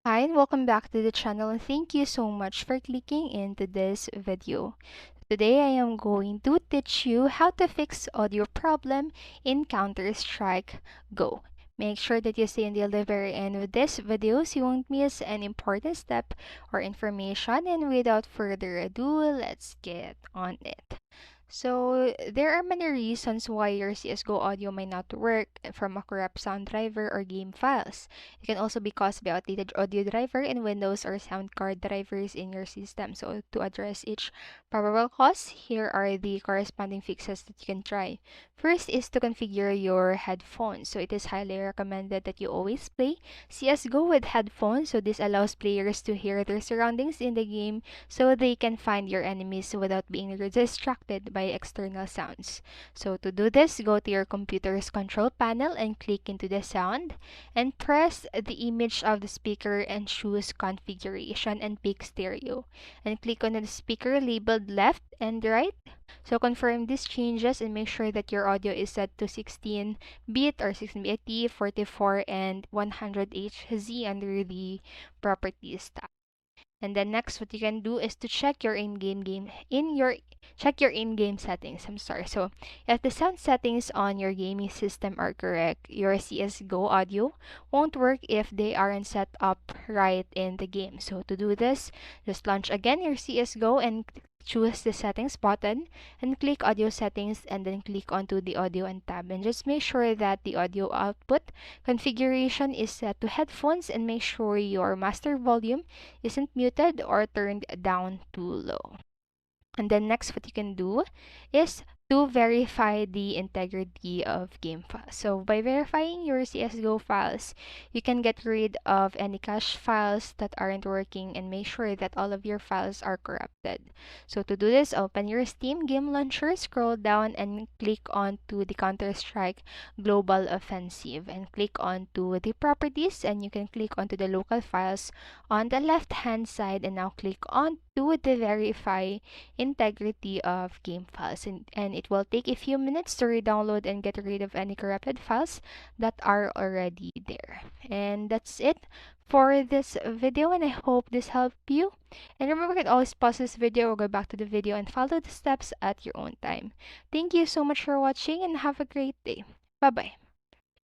Hi, and welcome back to the channel, and thank you so much for clicking into this video. Today I am going to teach you how to fix audio problem in Counter-Strike Go. Make sure that you stay until the very end of this video so you won't miss an important step or information, and without further ado, let's get on it. So, there are many reasons why your CSGO audio might not work from a corrupt sound driver or game files. It can also be caused by outdated audio driver in Windows or sound card drivers in your system. So, to address each probable cause, here are the corresponding fixes that you can try. First is to configure your headphones. So, it is highly recommended that you always play CSGO with headphones. So, this allows players to hear their surroundings in the game so they can find your enemies without being distracted by external sounds. So to do this, go to your computer's control panel and click into the sound and press the image of the speaker and choose configuration and pick stereo. And click on the speaker labeled left and right. So confirm these changes and make sure that your audio is set to 16-bit or 16-bit, 44 and 100 Hz under the properties tab. And then next, what you can do is to check your in-game settings. I'm sorry. So if the sound settings on your gaming system are correct, your CS:GO audio won't work if they aren't set up right in the game. So to do this, just launch again your CS:GO and choose the settings button and click audio settings and then click onto the audio and tab, and just make sure that the audio output configuration is set to headphones, and make sure your master volume isn't muted or turned down too low. And then next, what you can do is to verify the integrity of game files. So by verifying your CSGO files, you can get rid of any cache files that aren't working and make sure that all of your files are corrupted. So to do this, open your Steam game launcher, scroll down and click on to the Counter-Strike Global Offensive and click on to the properties, and you can click onto the local files on the left hand side, and now click on to the verify integrity of game files, and it will take a few minutes to re-download and get rid of any corrupted files that are already there. And that's it for this video, and I hope this helped you. And remember, you can always pause this video or go back to the video and follow the steps at your own time. Thank you so much for watching and have a great day. Bye bye.